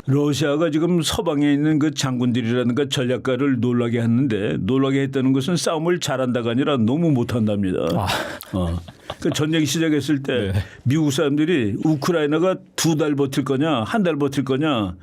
러시아가 지금 서방에 있는 그 장군들이라든가 전략가를 놀라게 했는데 놀라게 했다는 것은 싸움을 잘한다가 아니라 너무 못한답니다. 그 전쟁 시작했을 때 네. 미국 사람들이 우크라이나가 2달 버틸 거냐 1달 버틸 거냐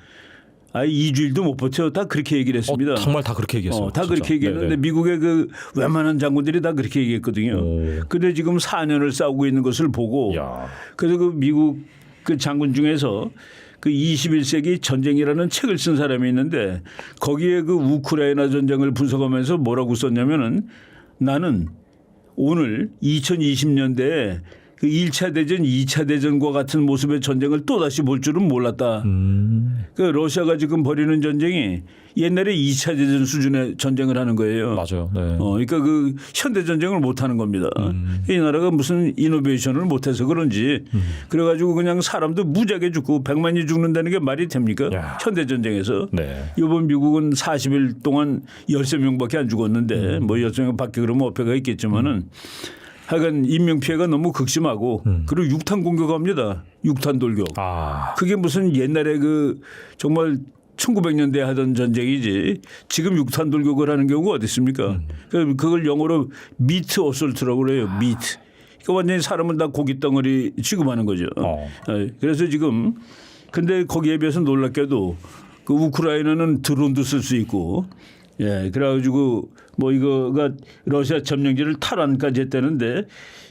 2주일도 못 버텨 다 그렇게 얘기를 했습니다. 정말 다 그렇게 얘기했어요. 다 진짜. 그렇게 얘기했는데 네네. 미국의 그 웬만한 장군들이 다 그렇게 얘기했거든요. 근데 지금 4년을 싸우고 있는 것을 보고 야. 그래서 그 미국 그 장군 중에서 그 21세기 전쟁이라는 책을 쓴 사람이 있는데 거기에 그 우크라이나 전쟁을 분석하면서 뭐라고 썼냐면은 나는 오늘 2020년대에 그 1차 대전, 2차 대전과 같은 모습의 전쟁을 또다시 볼 줄은 몰랐다. 그 러시아가 지금 벌이는 전쟁이 옛날에 2차 대전 수준의 전쟁을 하는 거예요. 맞아요. 네. 그러니까 그 현대 전쟁을 못 하는 겁니다. 이 나라가 무슨 이노베이션을 못해서 그런지 그래가지고 그냥 사람도 무지하게 죽고 100만이 죽는다는 게 말이 됩니까? 야. 현대 전쟁에서. 네. 이번 미국은 40일 동안 13명밖에 안 죽었는데 뭐 13명 밖에 그러면 어폐가 있겠지만은 하여간 인명피해가 너무 극심하고 그리고 6탄 공격합니다. 6탄 돌격. 그게 무슨 옛날에 그 정말 1900년대에 하던 전쟁이지 지금 6탄 돌격을 하는 경우가 어디 있습니까? 그걸 영어로 미트 어솔트라고 그래요. 미트. 그러니까 완전히 사람은 다 고기 덩어리 취급하는 거죠. 그래서 지금 근데 거기에 비해서 놀랍게도 그 우크라이나는 드론도 쓸 수 있고 예, 그래가지고 뭐 이거가 러시아 점령지를 탈환까지 했다는데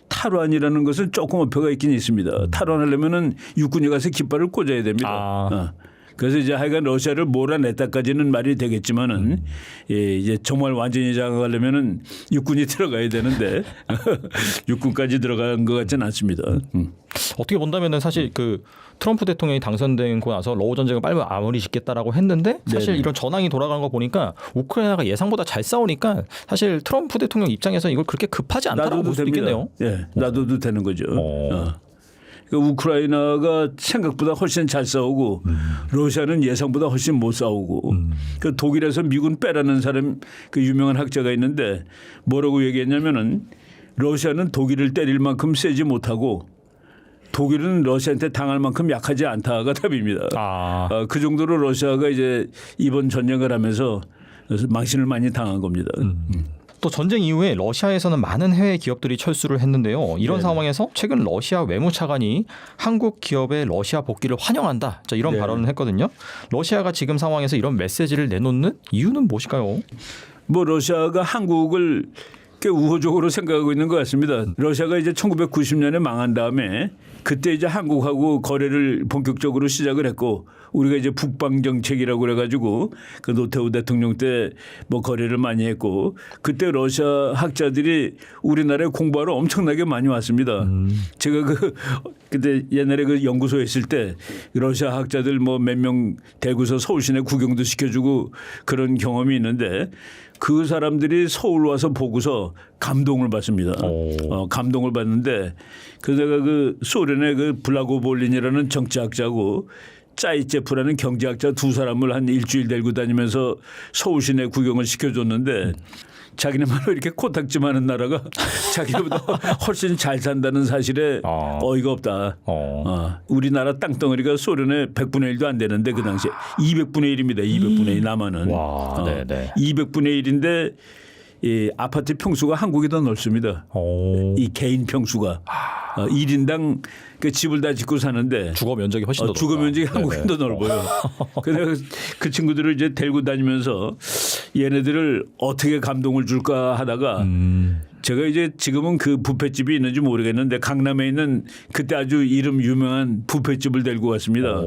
탈환이라는 것은 조금 어폐가 있긴 있습니다. 탈환하려면은 육군이 가서 깃발을 꽂아야 됩니다. 그래서 이제 하여간 러시아를 몰아냈다까지는 말이 되겠지만은 예, 이제 정말 완전히 장악하려면은 육군이 들어가야 되는데 육군까지 들어간 것 같지는 않습니다. 어떻게 본다면은 사실 그 트럼프 대통령이 당선되고 나서 러우 전쟁을 빨리 마무리 짓겠다라고 했는데 사실 네네. 이런 전황이 돌아간 거 보니까 우크라이나가 예상보다 잘 싸우니까 사실 트럼프 대통령 입장에서 이걸 그렇게 급하지 않다라고 볼 수도 있겠네요. 예, 놔둬도 되는 거죠. 그러니까 우크라이나가 생각보다 훨씬 잘 싸우고 러시아는 예상보다 훨씬 못 싸우고 그 독일에서 미군 빼라는 사람 그 유명한 학자가 있는데 뭐라고 얘기했냐면은 러시아는 독일을 때릴 만큼 세지 못하고 독일은 러시아한테 당할 만큼 약하지 않다가 답입니다. 그 정도로 러시아가 이제 이번 전쟁을 하면서 망신을 많이 당한 겁니다. 또 전쟁 이후에 러시아에서는 많은 해외 기업들이 철수를 했는데요. 이런 상황에서 최근 러시아 외무차관이 한국 기업의 러시아 복귀를 환영한다. 자, 이런 발언을 했거든요. 러시아가 지금 상황에서 이런 메시지를 내놓는 이유는 무엇일까요? 뭐 러시아가 한국을 꽤 우호적으로 생각하고 있는 것 같습니다. 러시아가 이제 1990년에 망한 다음에 그때 이제 한국하고 거래를 본격적으로 시작을 했고 우리가 이제 북방 정책이라고 그래가지고 그 노태우 대통령 때 뭐 거래를 많이 했고 그때 러시아 학자들이 우리나라에 공부하러 엄청나게 많이 왔습니다. 제가 그때 옛날에 그 연구소에 있을 때 러시아 학자들 뭐 몇 명 대구서 서울 시내 구경도 시켜주고 그런 경험이 있는데 그 사람들이 서울 와서 보고서 감동을 받습니다. 감동을 받는데 그 내가 그 소련의 그 블라고볼린이라는 정치학자고 짜이제프라는 경제학자 두 사람을 한 일주일 데리고 다니면서 서울 시내 구경을 시켜줬는데 자기네말로 이렇게 코딱지만한 나라가 자기보다 훨씬 잘 산다는 사실에 어이가 없다. 우리나라 땅덩어리가 소련의 100분의 1도 안 되는데 그 당시에 200분의 1입니다. 200분의 1 남한은. 200분의 1인데 이 아파트 평수가 한국이 더 넓습니다. 이 개인 평수가 1인당 그 집을 다 짓고 사는데 주거 면적이 훨씬 더 넓다. 주거 면적이 한국이 더 넓어요. 그래서 그 친구들을 이제 데리고 다니면서 얘네들을 어떻게 감동을 줄까 하다가 제가 이제 지금은 그 뷔페집이 있는지 모르겠는데 강남에 있는 그때 아주 이름 유명한 뷔페집을 데리고 갔습니다.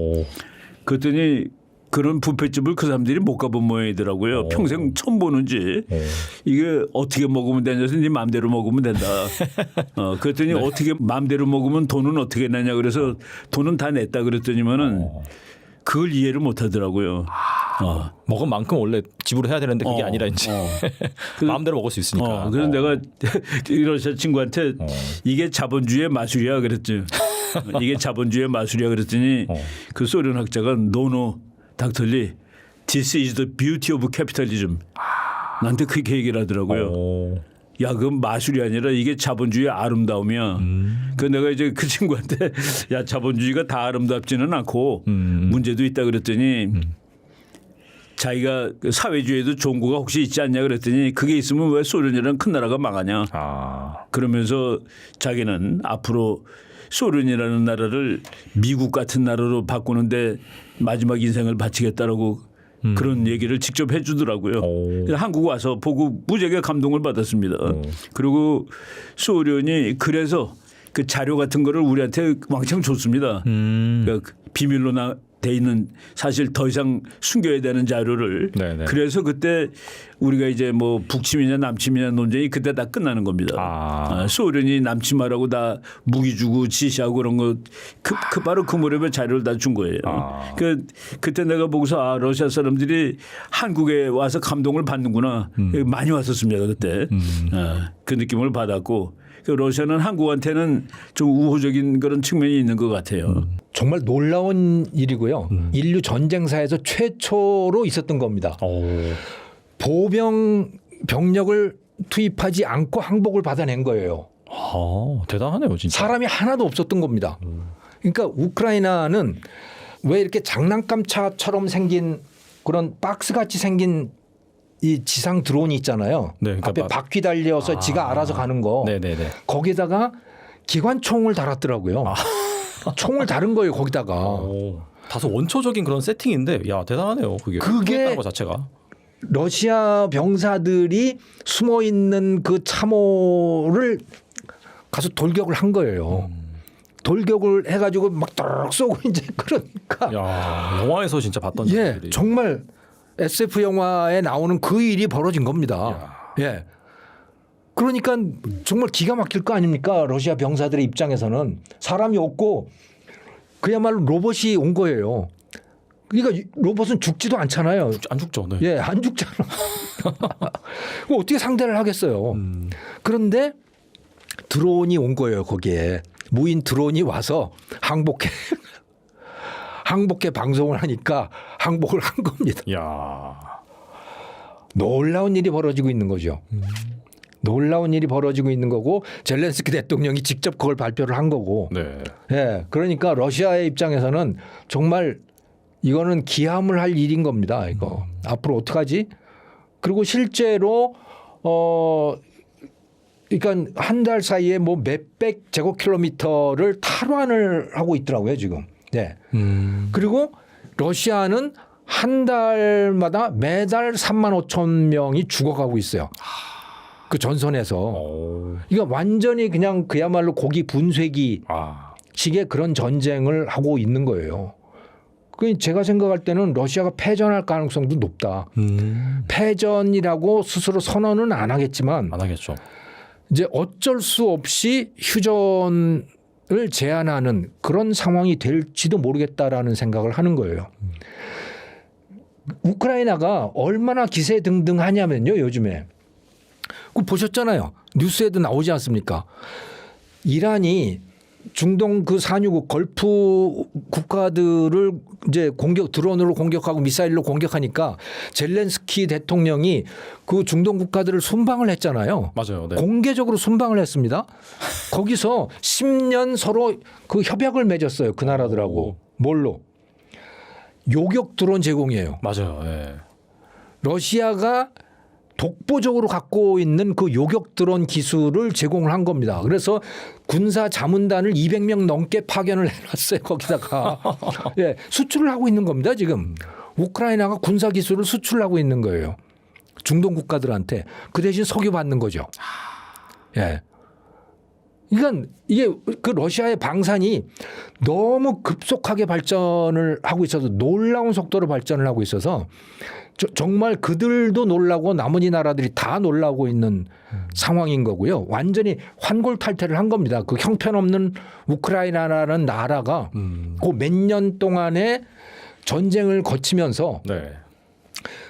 그랬더니 그런 뷔페집을 그 사람들이 못 가본 모양이더라고요. 평생 처음 보는지 이게 어떻게 먹으면 되냐서 네 마음대로 먹으면 된다. 그랬더니 어떻게 마음대로 먹으면 돈은 어떻게 내냐 그래서 돈은 다 냈다 그랬더니만은 그걸 이해를 못 하더라고요. 먹은 만큼 원래 지불해야 되는데 그게 아니라 이제 마음대로 먹을 수 있으니까. 그래서 내가 러시아 친구한테 이게 자본주의의 마술이야 그랬죠. 이게 자본주의의 마술이야 그랬더니 그 소련 학자가 노노 닥터리 This is the beauty of capitalism. 나한테 그렇게 얘기를 하더라고요. 야, 그건 마술이 아니라 이게 자본주의의 아름다움이야. 그 내가 이제 그 친구한테 야, 자본주의가 다 아름답지는 않고 문제도 있다 그랬더니 자기가 그 사회주의에도 좋은 거가 혹시 있지 않냐 그랬더니 그게 있으면 왜 소련이라는 큰 나라가 망하냐. 그러면서 자기는 앞으로 소련이라는 나라를 미국 같은 나라로 바꾸는데 마지막 인생을 바치겠다라고 그런 얘기를 직접 해주더라고요. 그래서 한국 와서 보고 무지하게 감동을 받았습니다. 그리고 소련이 그래서 그 자료 같은 거를 우리한테 왕창 줬습니다. 그러니까 비밀로 돼 있는 사실 더 이상 숨겨야 되는 자료를. 네네. 그래서 그때 우리가 이제 뭐 북침이냐 남침이냐 논쟁이 그때 다 끝나는 겁니다. 소련이 남침하라고 다 무기 주고 지시하고 그런 거 바로 그 무렵에 자료를 다 준 거예요. 그때 내가 보고서 러시아 사람들이 한국에 와서 감동을 받는구나. 많이 왔었습니다 그때. 그 느낌을 받았고 러시아는 한국한테는 좀 우호적인 그런 측면이 있는 것 같아요. 정말 놀라운 일이고요. 인류 전쟁사에서 최초로 있었던 겁니다. 보병 병력을 투입하지 않고 항복을 받아낸 거예요. 대단하네요, 진짜. 사람이 하나도 없었던 겁니다. 그러니까 우크라이나는 왜 이렇게 장난감차처럼 생긴 그런 박스같이 생긴 이 지상 드론이 있잖아요. 네, 그러니까 앞에 바퀴 달려서 지가 알아서 가는 거. 네네네. 거기다가 기관총을 달았더라고요. 총을 다른 거예요, 거기다가. 다소 원초적인 그런 세팅인데, 야 대단하네요. 그게 있다는 거 자체가. 러시아 병사들이 숨어 있는 그 참호를 가서 돌격을 한 거예요. 돌격을 해가지고 막 떠 쏘고 이제 그러니까. 야, 영화에서 진짜 봤던 예, 일들이. 정말 SF 영화에 나오는 그 일이 벌어진 겁니다. 예. 그러니까 정말 기가 막힐 거 아닙니까? 러시아 병사들의 입장에서는 사람이 없고 그야말로 로봇이 온 거예요. 그러니까 로봇은 죽지도 않잖아요. 안 죽죠. 네. 예, 안 죽잖아. 그럼 어떻게 상대를 하겠어요? 그런데 드론이 온 거예요, 거기에. 무인 드론이 와서 항복해 방송을 하니까 항복을 한 겁니다. 야. 놀라운 일이 벌어지고 있는 거죠. 놀라운 일이 벌어지고 있는 거고 젤렌스키 대통령이 직접 그걸 발표를 한 거고. 네. 예, 그러니까 러시아의 입장에서는 정말 이거는 기함을 할 일인 겁니다. 이거 앞으로 어떡하지? 그리고 실제로 그러니까 한 달 사이에 뭐 몇백 제곱킬로미터를 탈환을 하고 있더라고요 지금. 네. 그리고 러시아는 한 달마다 매달 35,000명이 죽어가고 있어요. 그 전선에서. 이거 완전히 그냥 그야말로 고기 분쇄기 식의 그런 전쟁을 하고 있는 거예요. 그 제가 생각할 때는 러시아가 패전할 가능성도 높다. 패전이라고 스스로 선언은 안 하겠지만 안 하겠죠. 이제 어쩔 수 없이 휴전을 제안하는 그런 상황이 될지도 모르겠다라는 생각을 하는 거예요. 우크라이나가 얼마나 기세등등하냐면요, 요즘에. 그 보셨잖아요. 뉴스에도 나오지 않습니까? 이란이 중동 그 산유국 걸프 국가들을 이제 드론으로 공격하고 미사일로 공격하니까 젤렌스키 대통령이 그 중동 국가들을 순방을 했잖아요. 맞아요. 네. 공개적으로 순방을 했습니다. 거기서 10년 서로 그 협약을 맺었어요. 그 나라들하고. 뭘로? 요격 드론 제공이에요. 맞아요. 네. 러시아가 독보적으로 갖고 있는 그 요격 드론 기술을 제공을 한 겁니다. 그래서 군사 자문단을 200명 넘게 파견을 해놨어요. 거기다가. 예, 수출을 하고 있는 겁니다. 지금. 우크라이나가 군사 기술을 수출하고 있는 거예요. 중동 국가들한테. 그 대신 석유 받는 거죠. 예. 그러니까 이게 그 러시아의 방산이 너무 급속하게 발전을 하고 있어서 놀라운 속도로 발전을 하고 있어서 정말 그들도 놀라고 나머지 나라들이 다 놀라고 있는 상황인 거고요. 완전히 환골탈태를 한 겁니다. 그 형편없는 우크라이나라는 나라가 그 몇 년 동안의 전쟁을 거치면서 네.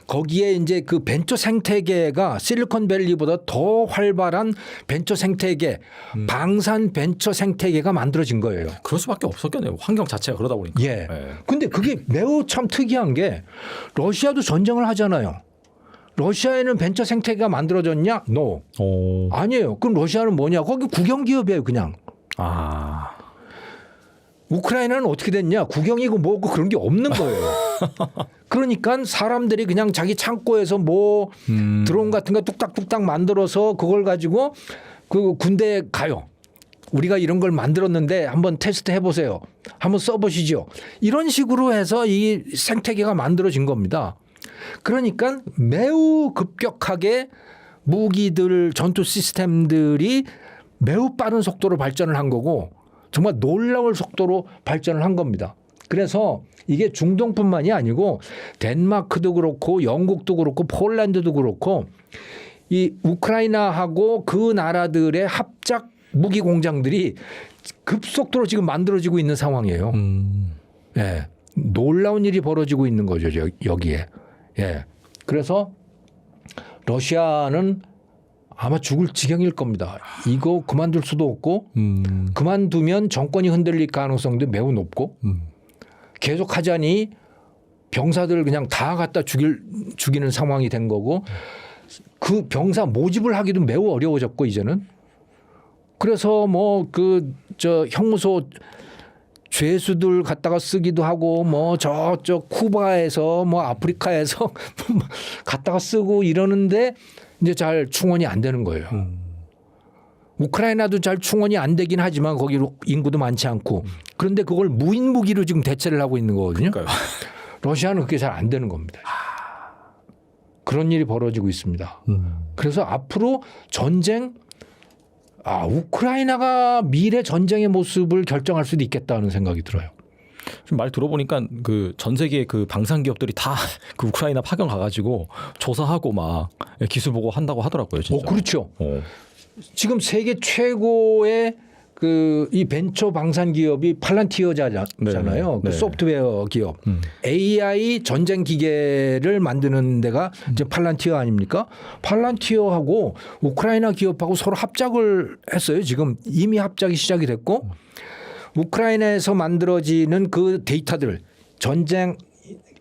거기에 이제 그 벤처 생태계가 실리콘밸리보다 더 활발한 벤처 생태계, 방산 벤처 생태계가 만들어진 거예요. 그럴 수밖에 없었겠네요. 환경 자체가 그러다 보니까. 예. 근데 그게 매우 참 특이한 게 러시아도 전쟁을 하잖아요. 러시아에는 벤처 생태계가 만들어졌냐? No. 오. 아니에요. 그럼 러시아는 뭐냐? 거기 국영 기업이에요, 그냥. 아. 우크라이나는 어떻게 됐냐? 국영이고 뭐고 그런 게 없는 거예요. 그러니까 사람들이 그냥 자기 창고에서 뭐 드론 같은 거 뚝딱뚝딱 만들어서 그걸 가지고 그 군대에 가요. 우리가 이런 걸 만들었는데 한번 테스트 해보세요. 한번 써보시죠. 이런 식으로 해서 이 생태계가 만들어진 겁니다. 그러니까 매우 급격하게 무기들, 전투 시스템들이 매우 빠른 속도로 발전을 한 거고 정말 놀라울 속도로 발전을 한 겁니다. 그래서 이게 중동뿐만이 아니고 덴마크도 그렇고 영국도 그렇고 폴란드도 그렇고 이 우크라이나하고 그 나라들의 합작 무기 공장들이 급속도로 지금 만들어지고 있는 상황이에요. 예. 놀라운 일이 벌어지고 있는 거죠, 여기에. 예. 그래서 러시아는 아마 죽을 지경일 겁니다. 이거 그만둘 수도 없고 그만두면 정권이 흔들릴 가능성도 매우 높고 계속 하자니 병사들 그냥 다 갖다 죽이는 상황이 된 거고 그 병사 모집을 하기도 매우 어려워졌고 이제는 그래서 뭐 저 형무소 죄수들 갖다가 쓰기도 하고 뭐 저쪽 쿠바에서 뭐 아프리카에서 갖다가 쓰고 이러는데 이제 잘 충원이 안 되는 거예요. 우크라이나도 잘 충원이 안 되긴 하지만 거기 인구도 많지 않고 그런데 그걸 무인 무기로 지금 대체를 하고 있는 거거든요. 그러니까요. 러시아는 그게 잘 안 되는 겁니다. 그런 일이 벌어지고 있습니다. 그래서 앞으로 전쟁 우크라이나가 미래 전쟁의 모습을 결정할 수도 있겠다는 생각이 들어요. 지금 말 들어보니까 그 전 세계 그 방산 기업들이 다 그 우크라이나 파견 가가지고 조사하고 막 기술 보고 한다고 하더라고요. 진짜. 그렇죠. 지금 세계 최고의 이 벤처 방산 기업이 팔란티어잖아요. 네. 그 소프트웨어 기업. AI 전쟁 기계를 만드는 데가 이제 팔란티어 아닙니까? 팔란티어하고 우크라이나 기업하고 서로 합작을 했어요. 지금 이미 합작이 시작이 됐고 우크라이나에서 만들어지는 그 데이터들 전쟁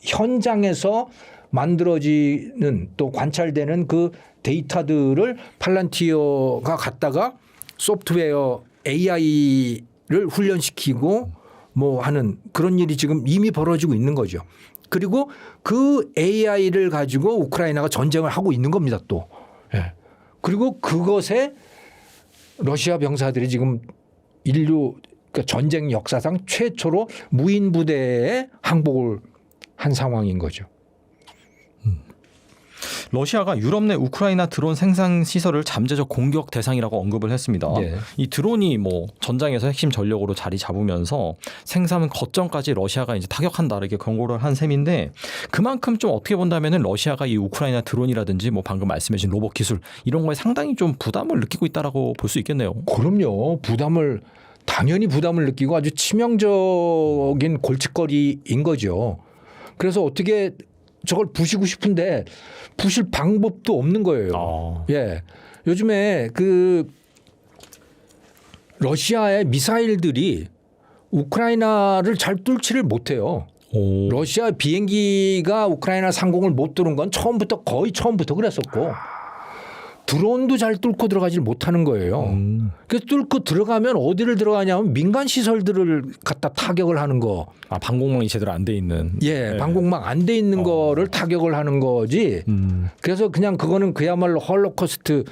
현장에서 만들어지는 또 관찰되는 그 데이터들을 팔란티어가 갖다가 소프트웨어 AI를 훈련시키고 뭐 하는 그런 일이 지금 이미 벌어지고 있는 거죠. 그리고 그 AI를 가지고 우크라이나가 전쟁을 하고 있는 겁니다 또. 예. 그리고 그것에 러시아 병사들이 지금 그러니까 전쟁 역사상 최초로 무인 부대에 항복을 한 상황인 거죠. 러시아가 유럽 내 우크라이나 드론 생산 시설을 잠재적 공격 대상이라고 언급을 했습니다. 네. 이 드론이 뭐 전장에서 핵심 전력으로 자리 잡으면서 생산 거점까지 러시아가 이제 타격한다 이렇게 경고를 한 셈인데 그만큼 좀 어떻게 본다면은 러시아가 이 우크라이나 드론이라든지 뭐 방금 말씀해주신 로봇 기술 이런 거에 상당히 좀 부담을 느끼고 있다라고 볼 수 있겠네요. 그럼요. 당연히 부담을 느끼고 아주 치명적인 골칫거리인 거죠. 그래서 어떻게 저걸 부시고 싶은데 부실 방법도 없는 거예요. 예. 요즘에 러시아의 미사일들이 우크라이나를 잘 뚫지를 못해요. 러시아 비행기가 우크라이나 상공을 못 뚫은 건 거의 처음부터 그랬었고 드론도 잘 뚫고 들어가질 못하는 거예요. 그래서 뚫고 들어가면 어디를 들어가냐면 민간 시설들을 갖다 타격을 하는 거. 방공망이 제대로 안 돼 있는. 예, 방공망 안 돼 있는 거를 타격을 하는 거지. 그래서 그냥 그거는 그야말로 홀로코스트,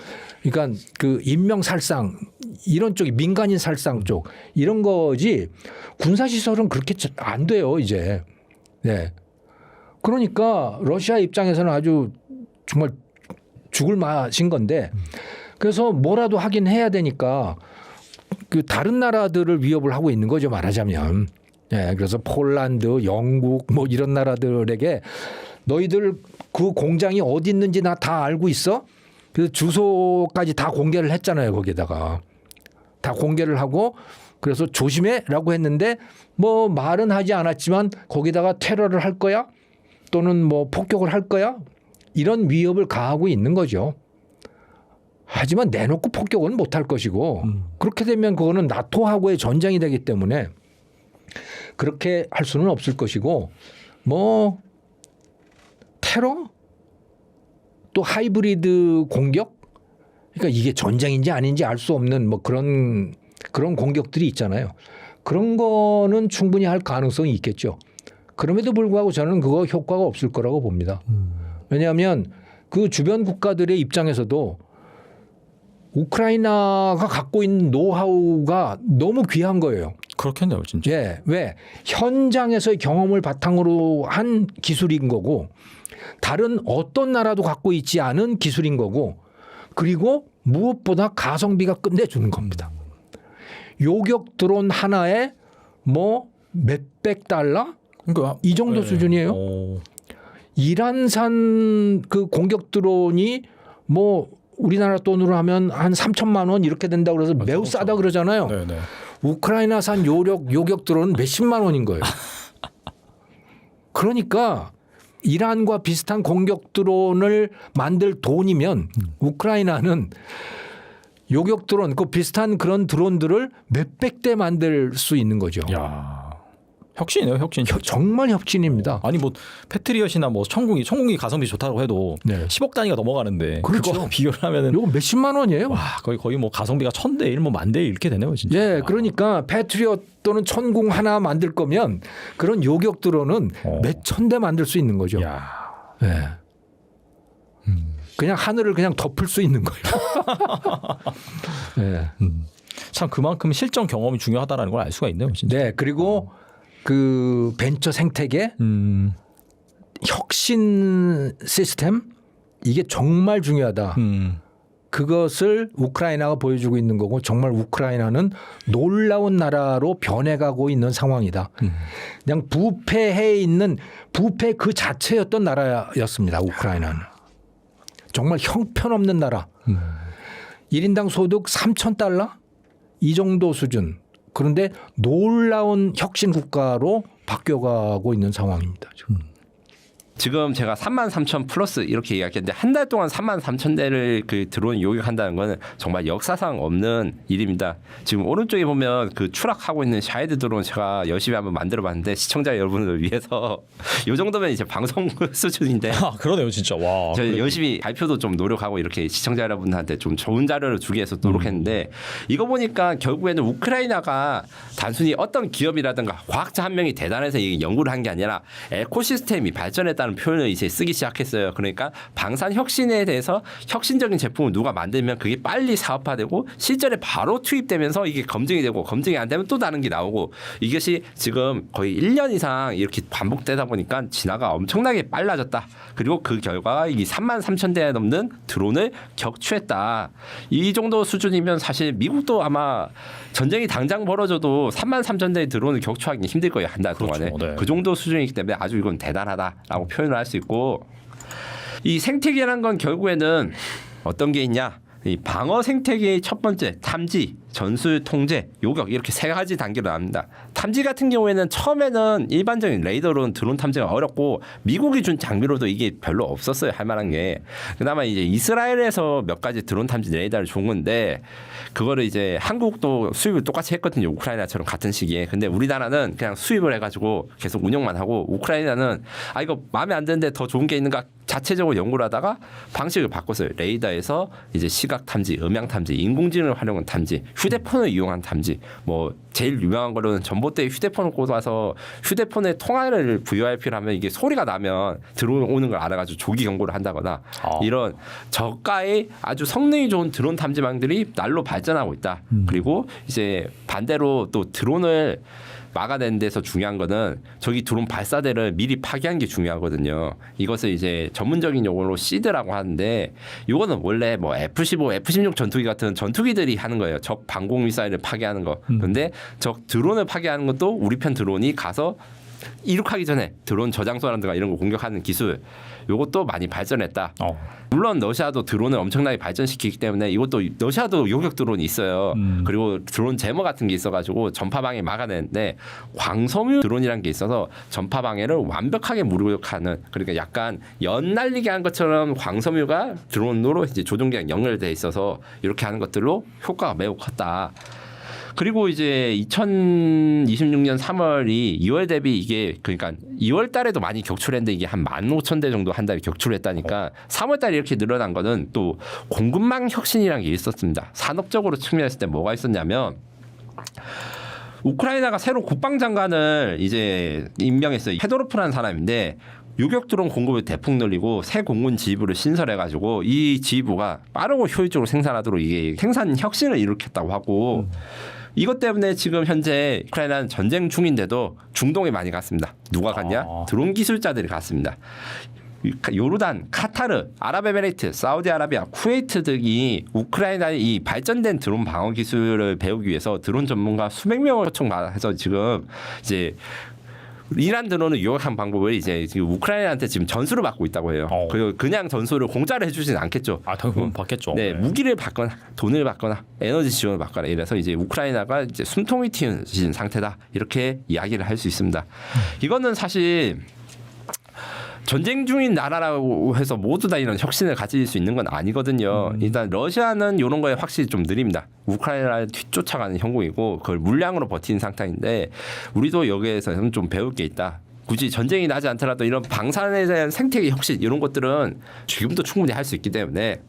그러니까 그 인명살상 이런 쪽이 민간인 살상 쪽 이런 거지. 군사 시설은 그렇게 안 돼요 이제. 네. 그러니까 러시아 입장에서는 아주 정말 죽을 맛인 건데 그래서 뭐라도 하긴 해야 되니까 그 다른 나라들을 위협을 하고 있는 거죠 말하자면. 예, 그래서 폴란드, 영국 뭐 이런 나라들에게 너희들 그 공장이 어디 있는지 나 다 알고 있어? 그래서 주소까지 다 공개를 했잖아요 거기에다가 다 공개를 하고 그래서 조심해라고 했는데 뭐 말은 하지 않았지만 거기다가 테러를 할 거야 또는 뭐 폭격을 할 거야 이런 위협을 가하고 있는 거죠. 하지만 내놓고 폭격은 못할 것이고 그렇게 되면 그거는 나토하고의 전쟁이 되기 때문에 그렇게 할 수는 없을 것이고 뭐 테러? 또 하이브리드 공격, 그러니까 이게 전쟁인지 아닌지 알 수 없는 뭐 그런 공격들이 있잖아요. 그런 거는 충분히 할 가능성이 있겠죠. 그럼에도 불구하고 저는 그거 효과가 없을 거라고 봅니다. 왜냐하면 그 주변 국가들의 입장에서도 우크라이나가 갖고 있는 노하우가 너무 귀한 거예요. 그렇겠네요, 진짜. 예, 왜 현장에서의 경험을 바탕으로 한 기술인 거고 다른 어떤 나라도 갖고 있지 않은 기술인 거고 그리고 무엇보다 가성비가 끝내주는 겁니다. 요격 드론 하나에 뭐 몇백 달러 그러니까 이 정도 네. 수준이에요. 이란산 그 공격 드론이 뭐 우리나라 돈으로 하면 한 3천만 원 이렇게 된다고 그래서 매우 그렇죠. 싸다 그러잖아요. 네네. 우크라이나산 요격 드론은 몇십만 원인 거예요. 그러니까 이란과 비슷한 공격 드론을 만들 돈이면 우크라이나는 요격 드론 그 비슷한 그런 드론들을 몇백 대 만들 수 있는 거죠. 야, 혁신이네요, 혁신. 정말 혁신입니다. 아니 뭐 패트리엇이나 뭐 천궁이 가성비 좋다고 해도 네. 10억 단위가 넘어가는데 그렇죠. 그거 비교를 하면은 요거 몇십만 원이에요. 와 거의 뭐 가성비가 1000대 1, 뭐 만대 1 이렇게 되네요, 진짜. 예, 그러니까 패트리엇 또는 천궁 하나 만들 거면 그런 요격 드론은 몇천 대 만들 수 있는 거죠. 야. 예. 그냥 하늘을 그냥 덮을 수 있는 거예요. 예. 참 그만큼 실전 경험이 중요하다라는 걸 알 수가 있네요, 진짜. 네, 그리고 그 벤처 생태계 혁신 시스템 이게 정말 중요하다. 그것을 우크라이나가 보여주고 있는 거고 정말 우크라이나는 놀라운 나라로 변해가고 있는 상황이다. 그냥 부패해 있는 부패 그 자체였던 나라였습니다. 우크라이나는. 정말 형편없는 나라. 1인당 소득 3,000달러 이 정도 수준. 그런데 놀라운 혁신 국가로 바뀌어가고 있는 상황입니다. 지금. 지금 제가 33,000 플러스 이렇게 이야기했는데 한 달 동안 33,000대를 그 드론 요격한다는 거는 정말 역사상 없는 일입니다. 지금 오른쪽에 보면 그 추락하고 있는 샤헤드 드론 제가 열심히 한번 만들어봤는데 시청자 여러분을 위해서 이 정도면 이제 방송 수준인데 아 그러네요, 진짜. 와. 저희 열심히 발표도 좀 노력하고 이렇게 시청자 여러분한테 좀 좋은 자료를 주기 위해서 노력했는데 이거 보니까 결국에는 우크라이나가 단순히 어떤 기업이라든가 과학자 한 명이 대단해서 이게 연구를 한 게 아니라 에코시스템이 발전했다는 표현을 이제 쓰기 시작했어요. 그러니까 방산 혁신에 대해서 혁신적인 제품을 누가 만들면 그게 빨리 사업화되고 실전에 바로 투입되면서 이게 검증이 되고 검증이 안 되면 또 다른 게 나오고 이것이 지금 거의 1년 이상 이렇게 반복되다 보니까 진화가 엄청나게 빨라졌다. 그리고 그 결과가 이 33,000대 넘는 드론을 격추했다. 이 정도 수준이면 사실 미국도 아마 전쟁이 당장 벌어져도 33,000대의 드론을 격추하기 힘들 거예요. 한 달 동안에. 그렇죠. 네. 그 정도 수준이기 때문에 아주 이건 대단하다라고 표현을 할 수 있고 이 생태계라는 건 결국에는 어떤 게 있냐. 이 방어 생태계의 첫 번째 탐지, 전술 통제, 요격 이렇게 세 가지 단계로 나옵니다. 탐지 같은 경우에는 처음에는 일반적인 레이더로는 드론 탐지가 어렵고 미국이 준 장비로도 이게 별로 없었어요. 할 만한 게. 그나마 이제 이스라엘에서 몇 가지 드론 탐지 레이더를 준 건데 그거를 이제 한국도 수입을 똑같이 했거든요. 우크라이나처럼 같은 시기에. 근데 우리나라는 그냥 수입을 해가지고 계속 운영만 하고 우크라이나는 아 이거 마음에 안 드는데 더 좋은 게 있는가 자체적으로 연구를 하다가 방식을 바꿨어요. 레이더에서 이제 시각 탐지, 음향 탐지, 인공지능을 활용한 탐지, 휴대폰을 이용한 탐지. 뭐 제일 유명한 거로는 전봇대에 휴대폰을 꽂아서 휴대폰에 통화를 VoIP를 이게 소리가 나면 들어오는 걸 알아가지고 조기 경고를 한다거나 이런 저가의 아주 성능이 좋은 드론 탐지망들이 날로 발전하고 있다. 그리고 이제 반대로 또 드론을 막아내는 데서 중요한 거는 저기 드론 발사대를 미리 파괴하는 게 중요하거든요. 이것을 이제 전문적인 용어로 시드라고 하는데 이거는 원래 뭐 F-15, F-16 전투기 같은 전투기들이 하는 거예요. 적 방공 미사일을 파괴하는 거. 그런데 적 드론을 파괴하는 것도 우리 편 드론이 가서 이륙하기 전에 드론 저장소라든가 이런 거 공격하는 기술 이것도 많이 발전했다. 물론 러시아도 드론을 엄청나게 발전시키기 때문에 이것도 러시아도 요격 드론이 있어요. 그리고 드론 제머 같은 게 있어가지고 전파 방해 막아내는데 광섬유 드론이라는 게 있어서 전파 방해를 완벽하게 무력화하는 그러니까 약간 연 날리게 한 것처럼 광섬유가 드론으로 이제 조종기랑 연결돼 있어서 이렇게 하는 것들로 효과가 매우 컸다. 그리고 이제 2026년 3월이 2월 대비 이게 그러니까 2월 달에도 많이 격출했는데 이게 한 15,000대 정도 한 달에 격출했다니까 3월 달에 이렇게 늘어난 거는 또 공급망 혁신이라는 게 있었습니다. 산업적으로 측면했을 때 뭐가 있었냐면 우크라이나가 새로 국방장관을 이제 임명했어요. 페도로프라는 사람인데 요격 드론 공급을 대폭 늘리고 새 공군 지휘부를 신설해가지고 이 지휘부가 빠르고 효율적으로 생산하도록 이게 생산 혁신을 일으켰다고 하고 이것 때문에 지금 현재 우크라이나는 전쟁 중인데도 중동에 많이 갔습니다. 누가 갔냐? 드론 기술자들이 갔습니다. 요르단, 카타르, 아랍에미레이트, 사우디아라비아, 쿠웨이트 등이 우크라이나의 이 발전된 드론 방어 기술을 배우기 위해서 드론 전문가 수백 명을 초청해서 지금 이제 이란 드론을 유혹한 방법을 이제 우크라이나한테 지금 전수를 받고 있다고 해요. 그리고 그냥 전수를 공짜로 해주지는 않겠죠. 당연히 받겠죠. 네, 무기를 받거나 돈을 받거나 에너지 지원을 받거나 이래서 이제 우크라이나가 이제 숨통이 튑 상태다 이렇게 이야기를 할 수 있습니다. 이거는 사실 전쟁 중인 나라라고 해서 모두 다 이런 혁신을 가질 수 있는 건 아니거든요. 일단 러시아는 이런 거에 확실히 좀 느립니다. 우크라이나를 뒤쫓아가는 형국이고 그걸 물량으로 버티는 상태인데 우리도 여기에서는 좀 배울 게 있다. 굳이 전쟁이 나지 않더라도 이런 방산에 대한 생태계 혁신 이런 것들은 지금도 충분히 할 수 있기 때문에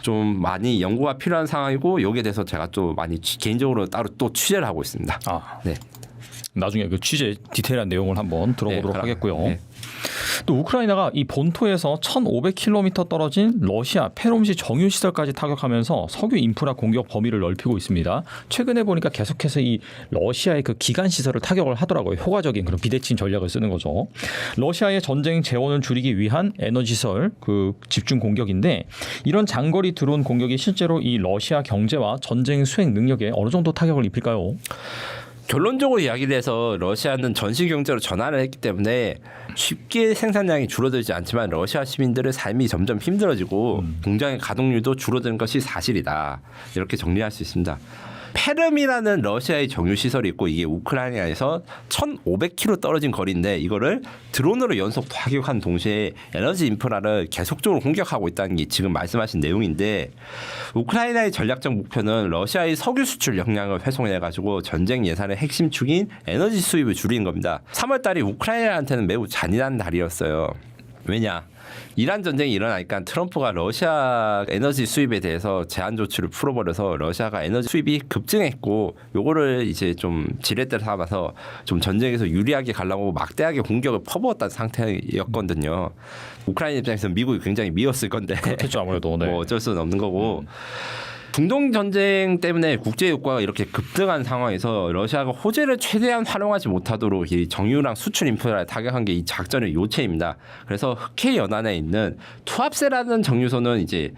좀 많이 연구가 필요한 상황이고 여기에 대해서 제가 또 많이 개인적으로 따로 또 취재를 하고 있습니다. 네. 나중에 그 취재 디테일한 내용을 한번 들어보도록 하겠고요. 네. 또 우크라이나가 이 본토에서 1,500km 떨어진 러시아 페롬시 정유 시설까지 타격하면서 석유 인프라 공격 범위를 넓히고 있습니다. 최근에 보니까 계속해서 이 러시아의 그 기간 시설을 타격을 하더라고요. 효과적인 그런 비대칭 전략을 쓰는 거죠. 러시아의 전쟁 재원을 줄이기 위한 에너지 시설 그 집중 공격인데 이런 장거리 드론 공격이 실제로 이 러시아 경제와 전쟁 수행 능력에 어느 정도 타격을 입힐까요? 결론적으로 이야기를 해서 러시아는 전시 경제로 전환을 했기 때문에 쉽게 생산량이 줄어들지 않지만 러시아 시민들의 삶이 점점 힘들어지고 공장의 가동률도 줄어드는 것이 사실이다. 이렇게 정리할 수 있습니다. 페름이라는 러시아의 정유 시설이 있고 이게 우크라이나에서 1,500km 떨어진 거리인데 이거를 드론으로 연속 타격한 동시에 에너지 인프라를 계속적으로 공격하고 있다는 게 지금 말씀하신 내용인데 우크라이나의 전략적 목표는 러시아의 석유 수출 역량을 훼손해 가지고 전쟁 예산의 핵심 축인 에너지 수입을 줄이는 겁니다. 3월 달이 우크라이나한테는 매우 잔인한 달이었어요. 왜냐? 이란 전쟁이 일어나니까 트럼프가 러시아 에너지 수입에 대해서 제한 조치를 풀어버려서 러시아가 에너지 수입이 급증했고 요거를 이제 좀 지렛대를 삼아서 좀 전쟁에서 유리하게 가려고 막대하게 공격을 퍼부었다는 상태였거든요. 우크라이나 입장에서는 미국이 굉장히 미웠을 건데 그렇겠죠 아무래도. 네. 뭐 어쩔 수는 없는 거고 중동 전쟁 때문에 국제 유가가 이렇게 급등한 상황에서 러시아가 호재를 최대한 활용하지 못하도록 이 정유랑 수출 인프라를 타격한 게 이 작전의 요체입니다. 그래서 흑해 연안에 있는 투합세라는 정유소는 이제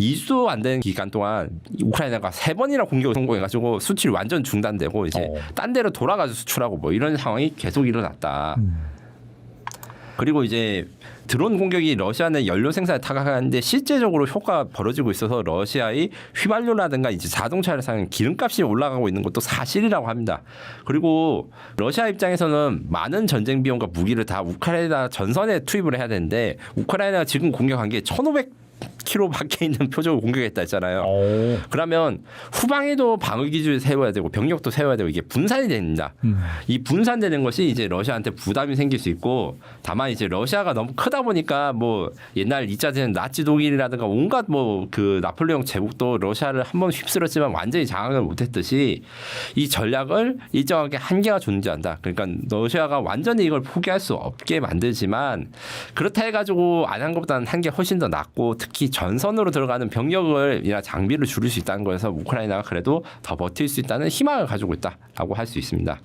2주 안 되는 기간 동안 우크라이나가 3번이나 공격을 성공해가지고 수출이 완전 중단되고 이제 딴 데로 돌아가서 수출하고 뭐 이런 상황이 계속 일어났다. 그리고 이제 드론 공격이 러시아 내 연료 생산에 타격하는데 실제적으로 효과가 벌어지고 있어서 러시아의 휘발유라든가 이제 자동차를 사는 기름값이 올라가고 있는 것도 사실이라고 합니다. 그리고 러시아 입장에서는 많은 전쟁 비용과 무기를 다 우크라이나 전선에 투입을 해야 되는데 우크라이나가 지금 공격한 게 1,500km 밖에 있는 표적을 공격했다 했잖아요. 그러면 후방에도 방어 기술을 세워야 되고 병력도 세워야 되고 이게 분산이 됩니다. 이 분산되는 것이 이제 러시아한테 부담이 생길 수 있고 다만 이제 러시아가 너무 크다 보니까 뭐 옛날 2차 대전 나치 독일이라든가 온갖 뭐 그 나폴레옹 제국도 러시아를 한번 휩쓸었지만 완전히 장악을 못했듯이 이 전략을 일정하게 한계가 존재한다. 그러니까 러시아가 완전히 이걸 포기할 수 없게 만들지만 그렇다 해가지고 안 한 것보다는 한 게 훨씬 더 낫고 특히 전선으로 들어가는 병력을이나 장비를 줄일 수 있다는 거에서 우크라이나가 그래도 더 버틸 수 있다는 희망을 가지고 있다라고 할 수 있습니다.